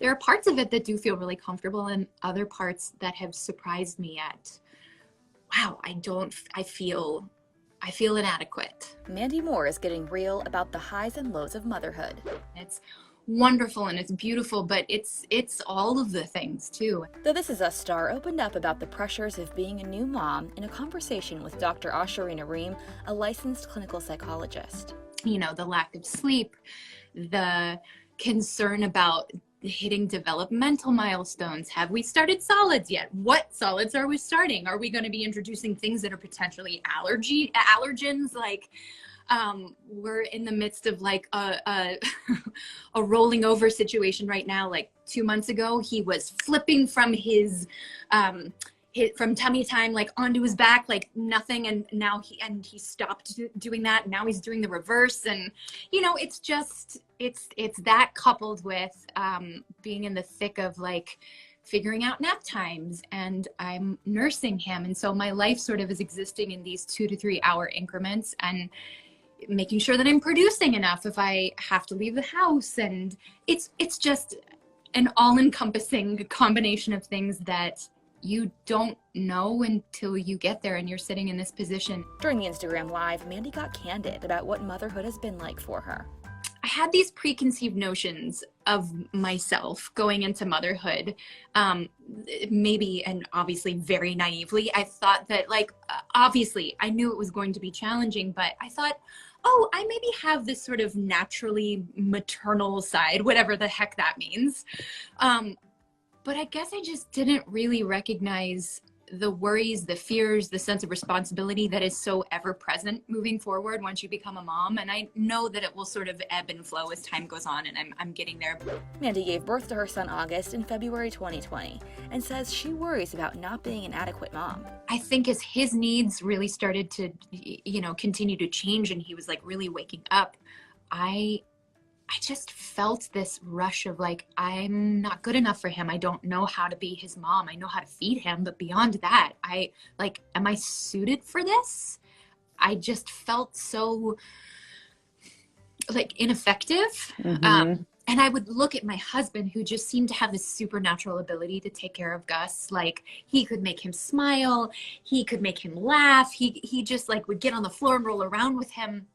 there are parts of it that do feel really comfortable and other parts that have surprised me at, wow, I feel inadequate. Mandy Moore is getting real about the highs and lows of motherhood. It's wonderful and it's beautiful, but it's all of the things too. Though This Is Us star opened up about the pressures of being a new mom in a conversation with Dr. Asharina Reem, a licensed clinical psychologist. You know, the lack of sleep, the concern about hitting developmental milestones. Have we started solids yet? What solids are we starting? Are we going to be introducing things that are potentially allergens? Like, we're in the midst of like a rolling over situation right now. Like 2 months ago, he was flipping from from tummy time like onto his back like nothing, and now he stopped doing that. Now he's doing the reverse, and you know, it's just it's that coupled with being in the thick of like figuring out nap times, and I'm nursing him, and so my life sort of is existing in these 2 to 3 hour increments, and making sure that I'm producing enough if I have to leave the house. And it's just an all-encompassing combination of things that you don't know until you get there and you're sitting in this position. During the Instagram Live, Mandy got candid about what motherhood has been like for her. I had these preconceived notions of myself going into motherhood. Maybe, and obviously very naively, I thought that like, obviously I knew it was going to be challenging, but I thought, oh, I maybe have this sort of naturally maternal side, whatever the heck that means. But I guess I just didn't really recognize the worries, the fears, the sense of responsibility that is so ever present moving forward once you become a mom. And I know that it will sort of ebb and flow as time goes on, and I'm getting there. Mandy gave birth to her son August in February 2020 and says she worries about not being an adequate mom. I think as his needs really started to, you know, continue to change and he was like really waking up, I just felt this rush of like, I'm not good enough for him. I don't know how to be his mom. I know how to feed him, but beyond that, am I suited for this? I just felt so like ineffective. Mm-hmm. And I would look at my husband, who just seemed to have this supernatural ability to take care of Gus. Like, he could make him smile. He could make him laugh. He just like would get on the floor and roll around with him.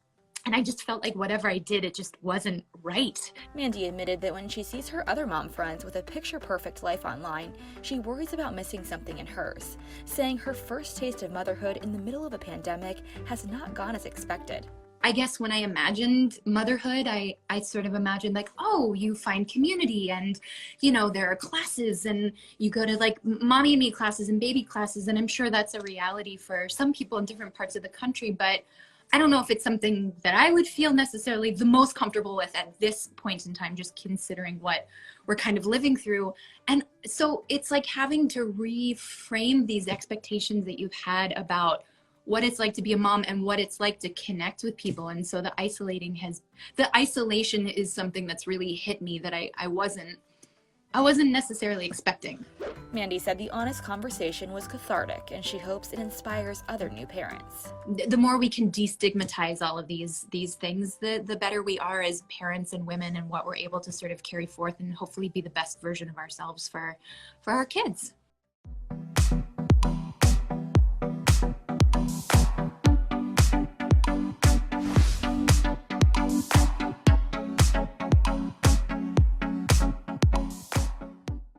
And I just felt like whatever I did, it just wasn't right. Mandy admitted that when she sees her other mom friends with a picture-perfect life online, she worries about missing something in hers, saying her first taste of motherhood in the middle of a pandemic has not gone as expected. I guess when I imagined motherhood, I sort of imagined like, oh, you find community and, you know, there are classes and you go to like mommy and me classes and baby classes. And I'm sure that's a reality for some people in different parts of the country, but I don't know if it's something that I would feel necessarily the most comfortable with at this point in time, just considering what we're kind of living through. And so it's like having to reframe these expectations that you've had about what it's like to be a mom and what it's like to connect with people. And so the isolation is something that's really hit me that I wasn't necessarily expecting. Mandy said the honest conversation was cathartic, and she hopes it inspires other new parents. The more we can destigmatize all of these things, the better we are as parents and women, and what we're able to sort of carry forth and hopefully be the best version of ourselves for our kids.